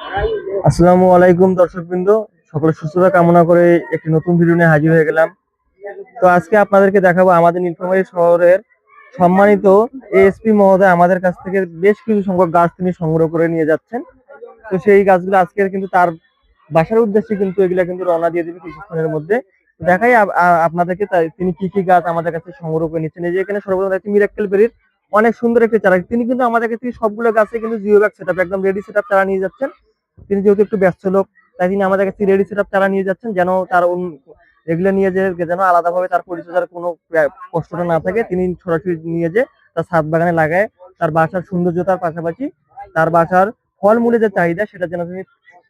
আসসালামু আলাইকুম দর্শকবৃন্দ, সকলের সুস্থতা কামনা করে একটি নতুন ভিডিও নিয়ে হাজির হয়ে গেলাম। তো আজকে আপনাদেরকে দেখাবো আমাদের নীলফামারী শহরের সম্মানিত এএসপি মহোদয় আমাদের কাছ থেকে বেশ কিছু সংখ্যক গাছ তিনি সংগ্রহ করে নিয়ে যাচ্ছেন। তো সেই গাছগুলো আজকে কিন্তু তার বাসার উদ্দেশ্যে কিন্তু এগুলা কিন্তু রওনা দিয়ে দিবে কিছুক্ষণের মধ্যে। দেখাই আপনাদেরকে তিনি কি কি গাছ আমাদের কাছে সংগ্রহ করে নিচ্ছেন। এই যে এখানে সর্বপ্রথম একটি মিরাক্কেল বেরির অনেক সুন্দর একটি চারা, তিনি কিন্তু আমাদের কাছ থেকে সবগুলো গাছে কিন্তু জিও ব্যাগ সেটআপ একদম রেডি সেটআপ চারা নিয়ে যাচ্ছেন। তিনি যেহেতু একটু ব্যস্ত লোক, তাই তিনি আমাদের কাছে রেডি সেটআপ চারা নিয়ে যাচ্ছেন, যেন তার এগুলো নিয়ে যে যেন আলাদাভাবে তার পরিচর্যার কোনো কষ্টটা না থাকে। তিনি সরাসরি নিয়ে যে তার ছাদ বাগানে লাগায় তার বাসার সৌন্দর্যতার পাশাপাশি তার বাসার ফলমূলের যে চাহিদা সেটা যেন তিনি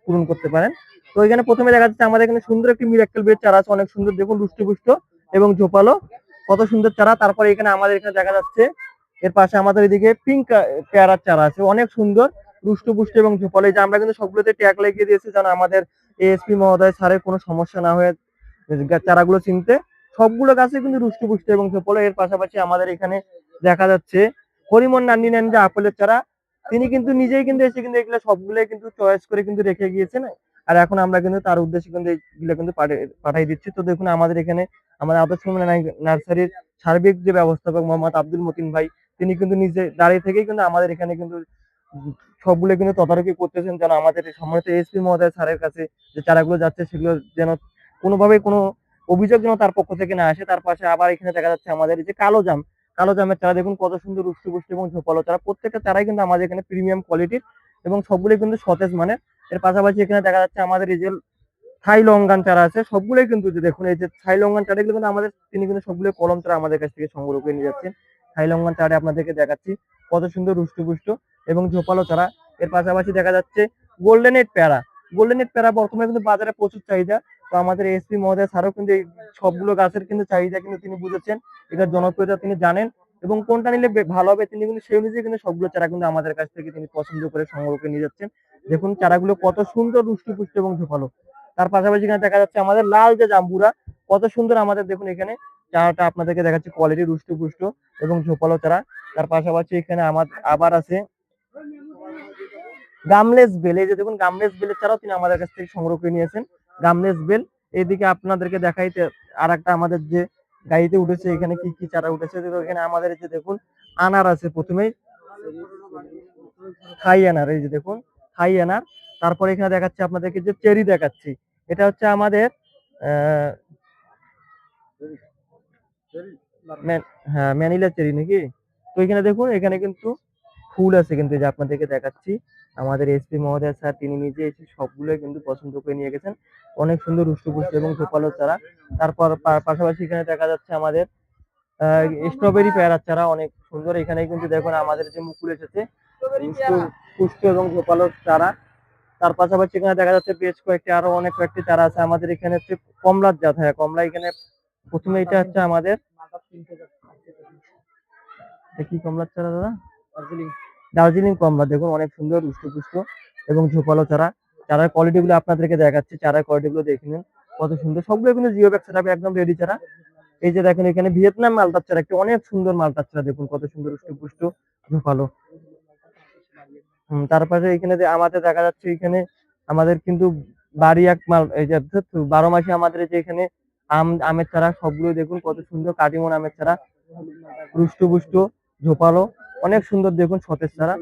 পূরণ করতে পারেন। তো এখানে প্রথমে দেখা যাচ্ছে আমাদের এখানে সুন্দর একটি মিরাক্কেল বেড চারা আছে, অনেক সুন্দর, দেখুন রুষ্টপুষ্ট এবং ঝোপালো, কত সুন্দর চারা। তারপরে এখানে আমাদের এখানে দেখা যাচ্ছে এর পাশে আমাদের এদিকে পিঙ্ক পেয়ারার চারা আছে, অনেক সুন্দর রুষ্টপুষ্ট এবং ঝোপালো। এই যে আমরা কিন্তু সবগুলোতে ট্যাগ লাগিয়ে দিয়েছি যেন আমাদের এএসপি মহোদয় স্যারের কোনো সমস্যা না হয়ে চারাগুলো চিনতে। সবগুলো গাছে কিন্তু রুষ্টপুষ্ট এবং ঝোপালো। এর পাশাপাশি আমাদের এখানে দেখা যাচ্ছে হরিমন নান্নি নান্নি যে আপেলের চারা, তিনি কিন্তু নিজেই কিন্তু এসে কিন্তু এগুলো সবগুলোই কিন্তু চয়েস করে কিন্তু রেখে গিয়েছেন। আর এখন আমরা কিন্তু তার উদ্দেশ্যে কিন্তু এগুলো কিন্তু পাঠাই দিচ্ছি। তো দেখুন আমাদের এখানে আমাদের আদর্শ নার্সারির সার্বিক যে ব্যবস্থাপক মোহাম্মদ আব্দুল মতিন ভাই, তিনি কিন্তু নিজে দাঁড়িয়ে থেকেই কিন্তু আমাদের এখানে কিন্তু সবগুলো কিন্তু তদারকি করতেছেন যেন আমাদের সম্মানিত এসপি মহোদয় স্যারের কাছে যে চারাগুলো যাচ্ছে সেগুলো যেন কোনোভাবেই কোনো অভিযোগ যেন তার পক্ষ থেকে না আসে। তার পাশে আবার এখানে দেখা যাচ্ছে আমাদের এই যে কালো জামের চারা, দেখুন কত সুন্দর রুষ্টপুষ্ট এবং ঝোপালো চারা। প্রত্যেকটা চারাই কিন্তু আমাদের এখানে প্রিমিয়াম কোয়ালিটির এবং সবগুলোই কিন্তু সতেজ মানের। এর পাশাপাশি এখানে দেখা যাচ্ছে আমাদের এই যে থাই লঙ্গান চারা আছে, সবগুলোই কিন্তু দেখুন এই যে থাই লঙ্গান চারাগুলো কিন্তু আমাদের তিনি কিন্তু সবগুলো কলম চারা আমাদের কাছ থেকে সংগ্রহ করে নিয়ে যাচ্ছেন। থাই লঙ্গান চারা আপনাদেরকে দেখাচ্ছি কত সুন্দর রুষ্টপুষ্ট এবং ঝোপালো চারা। এর পাশাপাশি দেখা যাচ্ছে গোল্ডেনেট প্যারা। গোল্ডেনেট প্যারা বর্তমানে কিন্তু বাজারে প্রচুর চাহিদা। তো আমাদের এসপি মহোদয় স্যারও কিন্তু এই সবগুলো গাছের কিন্তু চাহিদা কিন্তু তিনি বুঝেছেন, এটার জনপ্রিয়তা তিনি জানেন এবং কোনটা নিলে ভালো হবে তিনি কিন্তু সেই অনুযায়ী কিন্তু সবগুলো চারা কিন্তু আমাদের কাছ থেকে তিনি পছন্দ করে সংগ্রহ করে নিয়ে যাচ্ছেন। দেখুন চারাগুলো কত সুন্দর রুষ্টপুষ্ট এবং ঝোপালো। তার পাশাপাশি এখানে দেখা যাচ্ছে আমাদের লাল যে জাম্বুরা, কত সুন্দর আমাদের, দেখুন এখানে চারাটা আপনাদেরকে দেখাচ্ছি কোয়ালিটি রুষ্টপুষ্ট এবং ঝোপালো চারা। তার পাশাপাশি এখানে আমার আবার আছে গামলেস বেল। এই যে দেখুন গামলেস বেলের চারাও তিনি আমাদের কাছ থেকে সংগ্রহ করে নিয়েছেন, গামলেস বেল। এইদিকে আপনাদেরকে দেখাইতে আর একটা আমাদের যে গাড়িতে উঠেছে এখানে কি কি চারা উঠেছে। এখানে আমাদের এই যে দেখুন আনার আছে, প্রথমেই থাই আনার, এই যে দেখুন থাই আনার। তারপরে এখানে দেখাচ্ছি আপনাদেরকে যে চেরি দেখাচ্ছি, এটা হচ্ছে আমাদের আহ হ্যাঁ ম্যানিলা চেরি নাকি। তো এখানে দেখুন এখানে কিন্তু ফুল আছে, কিন্তু যে আপনাদেরকে দেখাচ্ছি আমাদের এসপি মহোদয় স্যার তিনি নিজে এসে সবগুলো কিন্তু পছন্দ করে নিয়ে গেছেন, অনেক সুন্দর রুষ্টপুষ্ট এবং ঝোপালো চারা। তারপর পাশাপাশি এখানে দেখা যাচ্ছে আমাদের স্ট্রবেরি পেয়ারার চারা, অনেক সুন্দর। এখানে কিন্তু দেখুন আমাদের যে মুকুল এসেছে পুষ্ট এবং ঝোপালো চারা। তার পাশাপাশি এখানে দেখা যাচ্ছে বেশ কয়েকটি আরো অনেক কয়েকটি চারা আছে আমাদের এখানে হচ্ছে কমলার জাত। হ্যাঁ কমলা, এখানে প্রথমে এটা হচ্ছে আমাদের কি কমলার চারা দাদা, দার্জিলিং কমলা। দেখুন অনেক সুন্দর রুষ্টপুষ্ট এবং ঝোপালো চারা। চারার কোয়ালিটি গুলো আপনাদেরকে দেখাচ্ছি, চারার কোয়ালিটি গুলো দেখে নিন কত সুন্দর। সবগুলো কিন্তু জিও ব্যাগ সেটআপে একদম রেডি চারা। এই যে দেখেন এখানে ভিয়েতনাম মালটার চারা, একটি অনেক সুন্দর মালটার চারা, দেখুন কত সুন্দর রুষ্টপুষ্ট ঝোপালো। তারপরে এখানে আমাদের দেখা যাচ্ছে এখানে আমাদের কিন্তু বাড়ি এক মাল, এই যে 12 মাসে আমাদের যে এখানে আমের চারা, সবগুলো দেখুন কত সুন্দর কাটিমন আমের চারা, রুষ্টপুষ্ট ঝোপালো, অনেক সুন্দর দেখুন সতেজ চারা।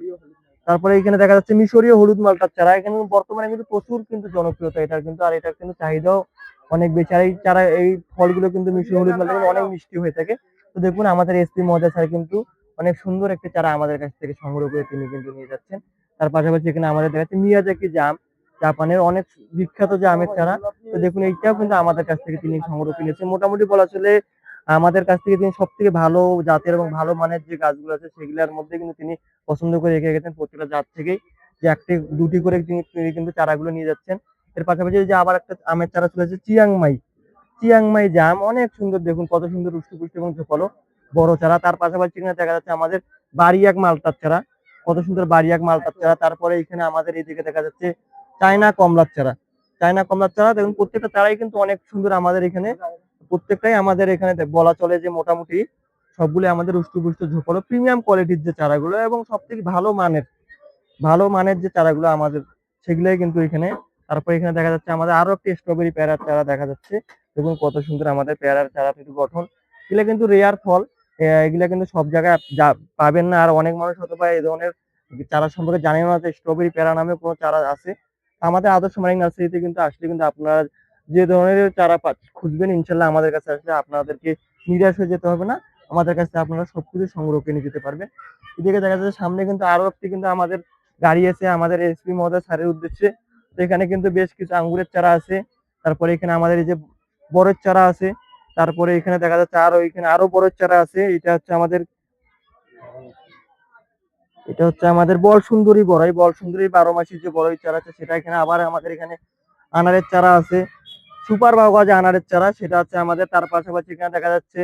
তারপরে এখানে দেখা যাচ্ছে মিশরীয় হলুদ মালটার চারা, এখানে বর্তমানে কিন্তু প্রচুর কিন্তু জনপ্রিয়তা এটার কিন্তু, আর এটার কিন্তু চাহিদাও অনেক বেশি। আর এই চারা এই ফলগুলো কিন্তু মিশরীয় হলুদ মালটা কিন্তু অনেক মিষ্টি হয়ে থাকে। তো দেখুন আমাদের এসপি মহোদয় স্যার কিন্তু অনেক সুন্দর একটি চারা আমাদের কাছ থেকে সংগ্রহ করে তিনি কিন্তু নিয়ে যাচ্ছেন। তার পাশাপাশি এখানে আমাদের দেখা যাচ্ছে মিয়াজাকি জাম, জাপানের অনেক বিখ্যাত যে আমের চারা। তো দেখুন এইটাও কিন্তু আমাদের কাছ থেকে তিনি সংগ্রহ করে নিয়েছেন। মোটামুটি বলা চলে আমাদের কাছ থেকে তিনি সব থেকে ভালো জাতের এবং ভালো মানের যে গাছগুলো আছে সেগুলোর মধ্যে কিন্তু তিনি পছন্দ করে রেখে গেছেন প্রত্যেকটা জাত থেকেই, যে একটি দুটি করে তিনি কিন্তু চারাগুলো নিয়ে যাচ্ছেন। এর পাশাপাশি যে আবার একটা আমের চারা চলেছে চিয়াংমাই, চিয়াংমাই জাম, অনেক সুন্দর, দেখুন কত সুন্দর রুষ্টপুষ্ট এবং ঝোপালো বড় চারা। তার পাশাপাশি এখানে দেখা যাচ্ছে আমাদের বাড়িয়াক মালটার চারা, কত সুন্দর বাড়িয়াক মালটার চারা। তারপরে এখানে আমাদের এইদিকে দেখা যাচ্ছে চায়না কমলার চারা, চায়না কমলার চারা। দেখুন প্রত্যেকটা চারাই কিন্তু অনেক সুন্দর আমাদের এখানে, প্রত্যেকটাই আমাদের এখানে বলা চলে যে মোটামুটি সবগুলো আমাদের রুষ্টপুষ্ট ঝোপালো প্রিমিয়াম কোয়ালিটির যে চারাগুলো এবং সব থেকে ভালো মানের যে চারাগুলো আমাদের সেগুলাই কিন্তু এখানে। তারপর এখানে দেখা যাচ্ছে আমাদের আরো একটি স্ট্রবেরি পেয়ারার চারা দেখা যাচ্ছে। দেখুন কত সুন্দর আমাদের পেয়ারার চারা কিন্তু গঠন। এগুলা কিন্তু রেয়ার ফল। এগুলা কিন্তু সব জায়গায় পাবেন না। আর অনেক মানুষ হয়তো বা এই ধরনের চারা সম্পর্কে জানেন না যে স্ট্রবেরি পেয়ারা নামে কোনো চারা আছে। আমাদের আদর্শ মানিক নার্সারিতে কিন্তু আসলে কিন্তু আপনারা যে ধরনের চারা খুঁজবেন ইনশাল্লাহ আমাদের কাছে আসলে আপনাদেরকে নিরাশ হয়ে যেতে হবে না। আমাদের কাছে আপনারা সবকিছু সংগ্রহ করে নিয়ে যেতে পারবেন। এদিকে দেখা যাচ্ছে সামনে কিন্তু আরো একটি কিন্তু আমাদের গাড়ি আছে আমাদের এসপি মহোদয় স্যারের উদ্দেশ্যে। তো এখানে কিন্তু বেশ কিছু আঙ্গুরের চারা আছে। তারপরে এখানে আমাদের এই যে বড়ের চারা আছে। তারপরে এখানে দেখা যাচ্ছে আরো এখানে আরো বড়ের চারা আছে। এটা হচ্ছে আমাদের বল সুন্দরী বড়াই, বল সুন্দরী 12 মাসি যে বড়ই চারা আছে সেটা এখানে। আবার আমাদের এখানে আনারের চারা আছে। সুপার বাগা যে আনারের চারা সেটা হচ্ছে আমাদের। তার পাশাপাশি এখানে দেখা যাচ্ছে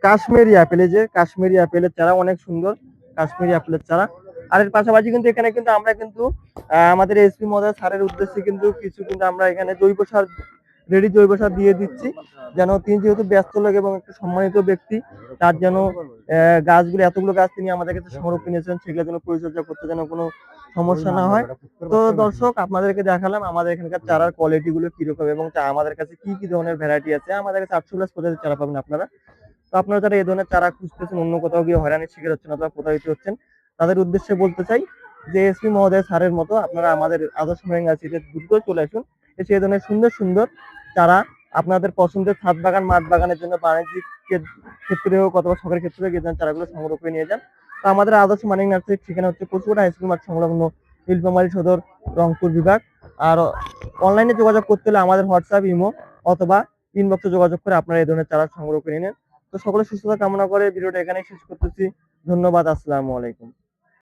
কাশ্মীরি অ্যাপেল, এই যে কাশ্মীরি অ্যাপেলের চারা অনেক সুন্দর, কাশ্মীরি অ্যাপেলের চারা। আর এর পাশাপাশি কিন্তু এখানে কিন্তু আমরা কিন্তু আমাদের এসপি মহোদয় স্যারের উদ্দেশ্যে কিন্তু কিছু কিন্তু আমরা এখানে জৈব সার, রেডি জৈব সার দিয়ে দিচ্ছি, যেন তিনি যেহেতু ব্যস্ত লোক এবং একটু সম্মানিত ব্যক্তি, তার যেন গাছগুলো এতগুলো গাছ তিনি আমাদের কাছে সংগ্রহ কিনেছেন সেগুলো যেন পরিচর্যা করতে যেন কোনো সমস্যা না হয়। তো দর্শক আপনাদেরকে দেখালাম আমাদের এখানকার চারার কোয়ালিটি গুলো কিরকম এবং আমাদের কাছে কি কি ধরনের ভ্যারাইটি আছে। আমাদের কাছে 8+ প্রজাতির চারা পাবেন আপনারা। তো আপনারা যারা এই ধরনের চারা খুঁজতেছেন, অন্য কোথাও গিয়ে হয়রানির শিকার হচ্ছেন অথবা প্রতারিত হচ্ছেন, তাদের উদ্দেশ্যে বলতে চাই যে এসপি মহোদয় স্যারের মতো আপনারা আমাদের আদর্শ নার্সারিতে দ্রুত চলে আসুন। এসে এই ধরনের সুন্দর সুন্দর চারা আপনাদের পছন্দের ছাদ বাগান, মাঠ বাগানের জন্য বাণিজ্যিক ক্ষেত্রে হোক অথবা শখের ক্ষেত্রে হোক এই ধরনের চারাগুলো সংগ্রহ করে নিয়ে যান। তো আমাদের আদর্শ মানিক নার্সারির ঠিকানা হচ্ছে কচুয়াটা হাইস্কুল মাঠ সংলগ্ন, নীলফামারী সদর, রংপুর বিভাগ। আর অনলাইনে যোগাযোগ করতে হলে আমাদের হোয়াটসঅ্যাপ, ইমো অথবা ইনবক্সে যোগাযোগ করে আপনারা এই ধরনের চারা সংগ্রহ করে নিন। তো সকলের সুস্থতা কামনা করে ভিডিওটা এখানেই শেষ করতেছি। ধন্যবাদ। আসসালামু আলাইকুম।